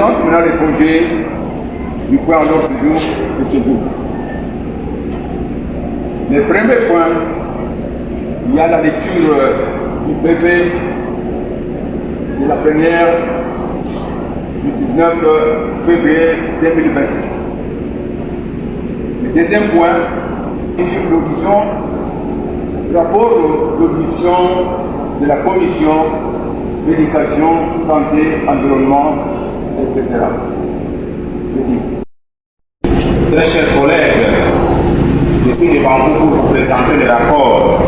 présente maintenant les projets du point à l'ordre du jour de ce jour. Le premier point, il y a la lecture du PV de la plénière du 19 février 2026. Le deuxième point, c'est sur l'audition, rapport d'audition de la commission d'éducation, santé, environnement, etc. Très chers collègues, je suis devant vous pour vous présenter le rapport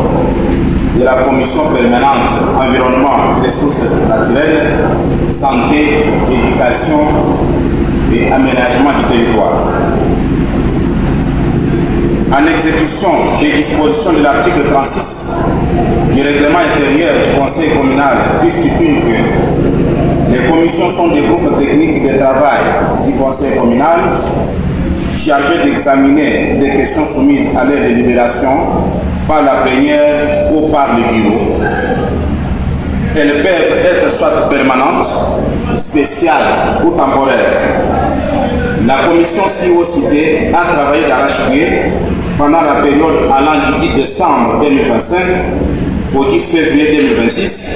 de la commission permanente environnement, ressources naturelles, santé, éducation et aménagement du territoire. En exécution des dispositions de l'article 36 du règlement intérieur du conseil communal qui stipule que les commissions sont des groupes techniques de travail du conseil communal chargés d'examiner des questions soumises à leur délibération par la plénière ou par le bureau. Elles peuvent être soit permanentes, spéciales ou temporaires. La commission ci-citée a travaillé d'arrache-pied pendant la période allant du 10 décembre 2025 au 10 février 2026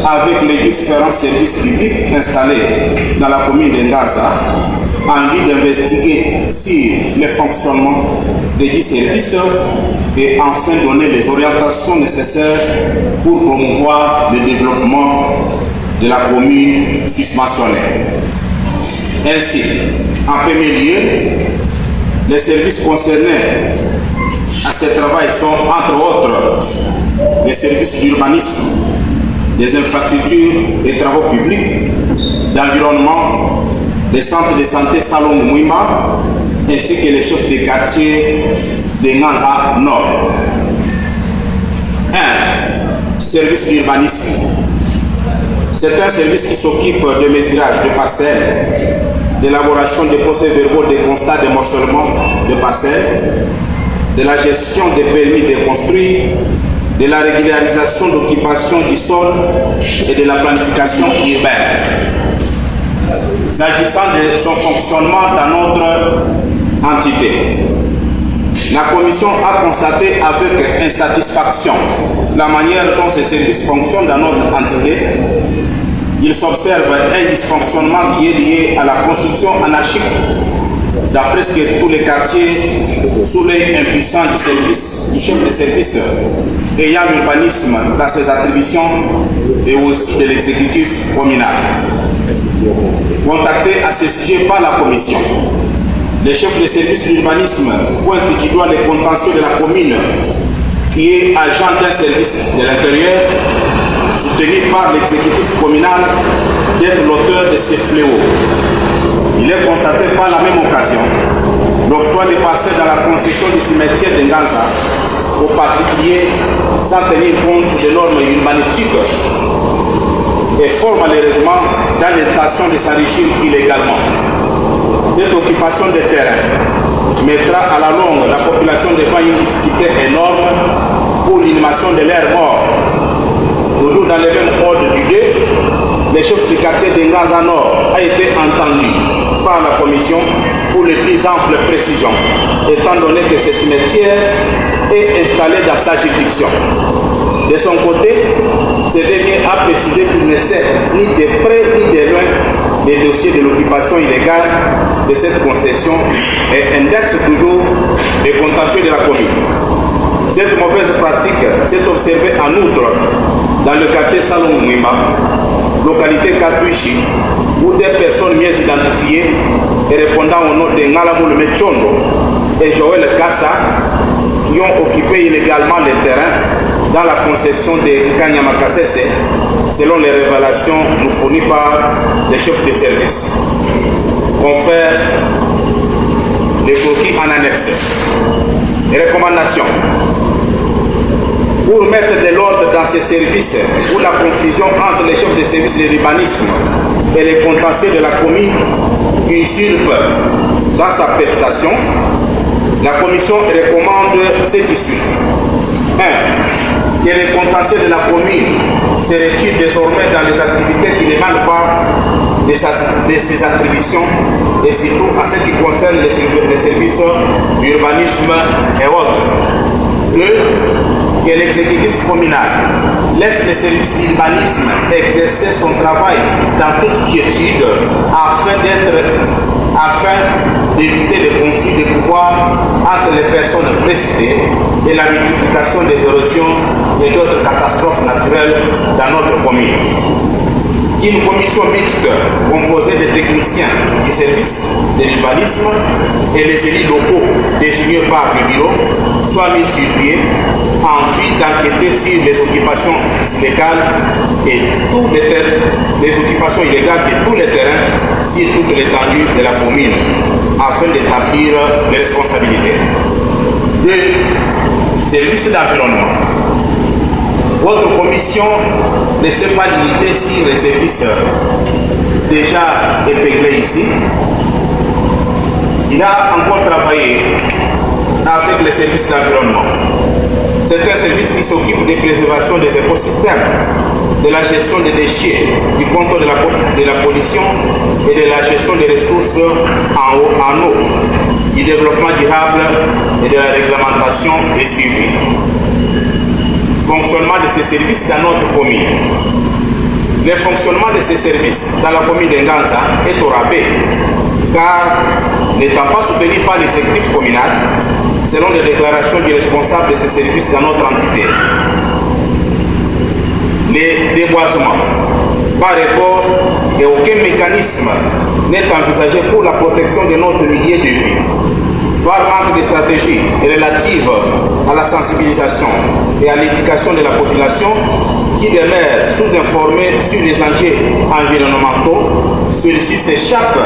avec les différents services publics installés dans la commune de Ngaza en vue d'investiguer sur le fonctionnement des 10 services et enfin donner les orientations nécessaires pour promouvoir le développement de la commune susmentionnée. Ainsi, en premier lieu, les services concernés à ce travail sont, entre autres, les services d'urbanisme, des infrastructures et travaux publics, d'environnement, les centres de santé Salon Mouima, ainsi que les chefs de quartier de Ngaza Nord. 1. Service d'urbanisme. C'est un service qui s'occupe de mesurage de parcelles, d'élaboration des procès-verbaux des constats de morcellement de parcelles, de la gestion des permis de construire, de la régularisation d'occupation du sol et de la planification urbaine. S'agissant de son fonctionnement dans notre entité, la Commission a constaté avec insatisfaction la manière dont ces services fonctionnent dans notre entité. Il s'observe un dysfonctionnement qui est lié à la construction anarchique dans presque tous les quartiers sous l'œil impuissant du chef de service ayant l'urbanisme dans ses attributions et aussi de l'exécutif communal. Contacté à ce sujet par la Commission, le chef de service de l'urbanisme pointe qu'il doit les contentieux de la commune qui est agent d'un service de l'intérieur soutenu par l'exécutif communal d'être l'auteur de ces fléaux. Il est constaté par la même occasion l'octroi des parcelles dans la concession du cimetière de Ngaza aux particuliers sans tenir compte des normes urbanistiques et fort malheureusement dans l'intention de s'enrichir illégalement. Cette occupation des terrains mettra à la longue la population devant une difficulté énorme pour l'inhumation de l'air mort. Toujours dans le même ordre d'idée, le chef du quartier de Ngaza Nord a été entendu par la commission pour les plus amples précisions, étant donné que ce cimetière est installé dans sa juridiction. De son côté, ce dernier a précisé qu'il ne sait ni de près ni de loin les dossiers de l'occupation illégale de cette concession et indexe toujours les contentieux de la commune. Cette mauvaise pratique s'est observée en outre dans le quartier Salon Mouima, localité Katouichi, où des personnes mieux identifiées et répondant au nom de Ngalamoul Mechondo et Joël Kassa qui ont occupé illégalement les terrains dans la concession de Kanyamakasese, selon les révélations nous fournies par les chefs de service. Confère les croquis en annexe. Recommandations. Pour mettre de l'ordre dans ces services où la confusion entre les chefs de service de l'urbanisme et les contentieux de la commune qui usurpent dans sa prestation, la commission recommande ce qui suit. 1. Que les contentieux de la commune se retirent désormais dans les activités qui ne demandent pas de ses attributions et surtout en ce qui concerne les services d'urbanisme et autres. 2. Que l'exécutif communal laisse le service d'urbanisme exercer son travail dans toute quiétude afin d'éviter les conflits de pouvoir entre les personnes précitées et la multiplication des érosions et d'autres catastrophes naturelles dans notre commune. Qu'une commission mixte composée de techniciens du service de l'urbanisme et les élus locaux désignés par le bureau soit mise sur pied en vue d'enquêter sur les occupations illégales et les occupations illégales de tous les terrains sur toute l'étendue de la commune afin d'établir les responsabilités. 2. Service d'environnement. Votre commission ne s'est pas limitée sur les services déjà épinglés ici. Il a encore travaillé avec les services d'environnement. C'est un service qui s'occupe de la préservation des écosystèmes, de la gestion des déchets, du contrôle de la pollution et de la gestion des ressources en eau, du développement durable et de la réglementation et suivi. Fonctionnement de ces services dans notre commune. Le fonctionnement de ces services dans la commune de Nganza est au rabais, car n'étant pas soutenu par l'exécutif communal, selon les déclarations du responsable de ces services dans notre entité. Les déboisements, par rapport et aucun mécanisme n'est envisagé pour la protection de notre milieu de vie. Par manque de stratégie relative à la sensibilisation et à l'éducation de la population qui demeure sous-informée sur les enjeux environnementaux, celui-ci s'échappe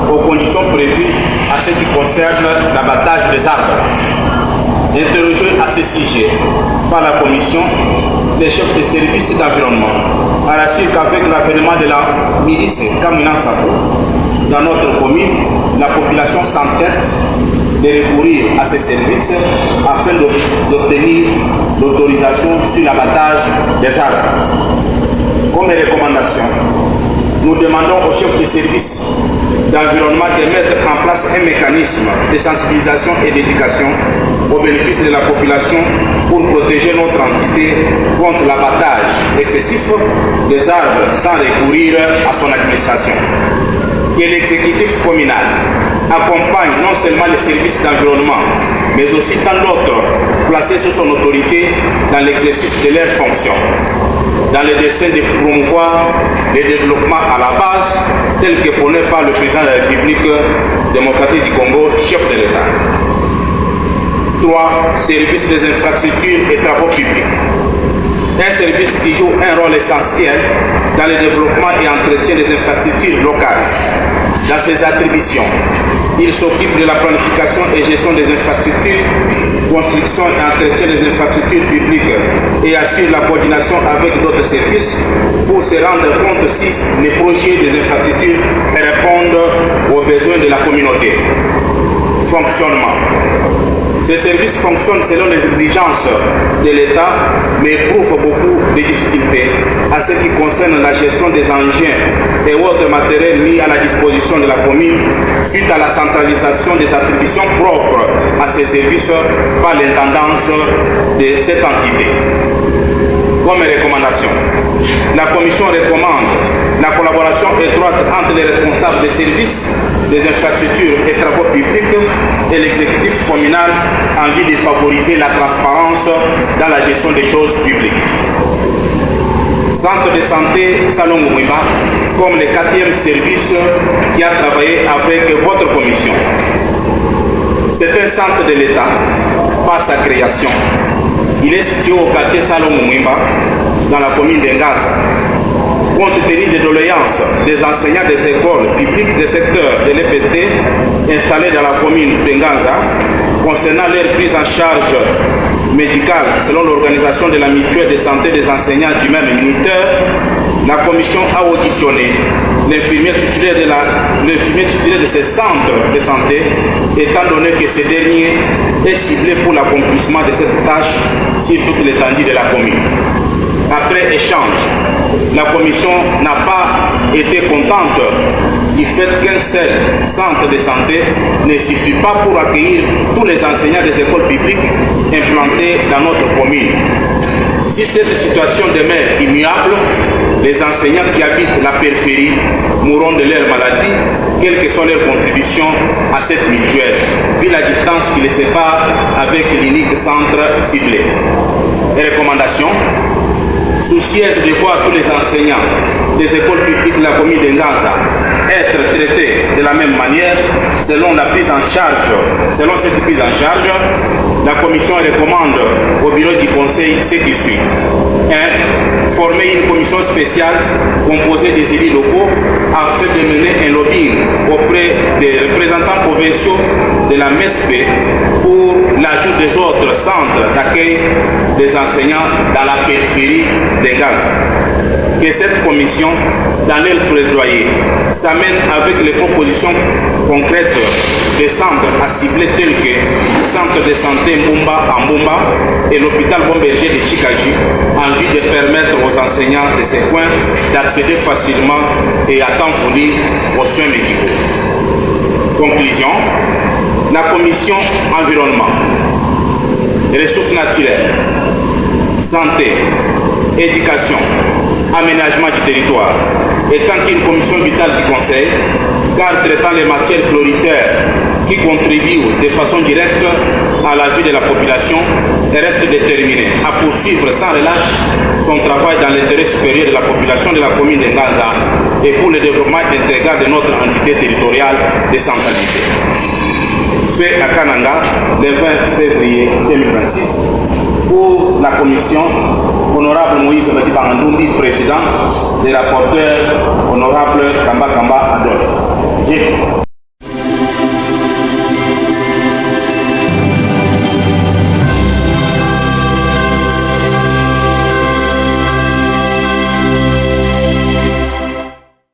aux conditions prévues à ce qui concerne l'abattage des arbres. Interrogé à ce sujet par la commission, les chefs de services d'environnement assurent qu'avec l'avènement de la milice Kamina Sako dans notre commune, la population s'entête de recourir à ces services afin d'obtenir l'autorisation sur l'abattage des arbres. Comme recommandation, nous demandons aux chefs de service d'environnement de mettre en place un mécanisme de sensibilisation et d'éducation au bénéfice de la population pour protéger notre entité contre l'abattage excessif des arbres sans recourir à son administration. Et l'exécutif communal accompagne non seulement les services d'environnement, mais aussi tant d'autres placés sous son autorité dans l'exercice de leurs fonctions, dans le dessein de promouvoir le développement à la base, tel que prôné par le président de la République démocratique du Congo, chef de l'État. 3. Service des infrastructures et travaux publics. Un service qui joue un rôle essentiel dans le développement et entretien des infrastructures locales. Dans ses attributions, il s'occupe de la planification et gestion des infrastructures, construction et entretien des infrastructures publiques et assure la coordination avec d'autres services pour se rendre compte si les projets des infrastructures répondent aux besoins de la communauté. Fonctionnement. Ces services fonctionnent selon les exigences de l'État, mais éprouvent beaucoup de difficultés à ce qui concerne la gestion des engins et autres matériels mis à la disposition de la commune suite à la centralisation des attributions propres à ces services par l'intendance de cette entité. Comme recommandation, la Commission recommande la collaboration étroite entre les responsables des services, des infrastructures et travaux publics et l'exécutif communal en vue de favoriser la transparence dans la gestion des choses publiques. Centre de santé Salon Mouima, comme le 4e service qui a travaillé avec votre commission. C'est un centre de l'État par sa création. Il est situé au quartier Salon Mouima, dans la commune de Nganza. Compte tenu des doléances des enseignants des écoles publiques des secteurs de l'EPST installés dans la commune de Nganza, concernant leur prise en charge médicale selon l'organisation de la mutuelle de santé des enseignants du même ministère, la commission a auditionné l'infirmier titulaire de ces centres de santé, étant donné que ce dernier est ciblé pour l'accomplissement de cette tâche sur toute l'étendue de la commune. après échange, la commission n'a pas été contente du fait qu'un seul centre de santé ne suffit pas pour accueillir tous les enseignants des écoles publiques implantées dans notre commune. Si cette situation demeure immuable, les enseignants qui habitent la périphérie mourront de leur maladie, quelle que soit leur contribution à cette mutuelle, vu la distance qui les sépare avec l'unique centre ciblé. Les recommandations: soucieuse de voir tous les enseignants des écoles publiques de la commune de Nganza être traités de la même manière selon cette prise en charge, la commission recommande au bureau du conseil ce qui suit. 1. Former une commission spéciale composée des élus locaux afin de mener un lobbying auprès des représentants provinciaux de la MESP pour l'ajout des autres centres d'accueil des enseignants dans la périphérie de Nganza. Que cette commission, dans leur plaidoyer, s'amène avec les propositions concrètes des centres à cibler tels que le centre de santé Mbumba à Mbumba et l'hôpital Bomberger de Chikaji, en vue de permettre aux enseignants de ces coins d'accéder facilement et à temps fourni aux soins médicaux. Conclusion: la commission environnement, ressources naturelles, santé, éducation, aménagement du territoire, étant qu'une commission vitale du Conseil, car traitant les matières prioritaires qui contribuent de façon directe à la vie de la population, et reste déterminée à poursuivre sans relâche son travail dans l'intérêt supérieur de la population de la commune de Nganza et pour le développement intégral de notre entité territoriale décentralisée. Fait à Kananga le 20 février 2026 pour la commission, honorable Moïse Batibangandundi, président, et rapporteur, honorable Kamba Kamba.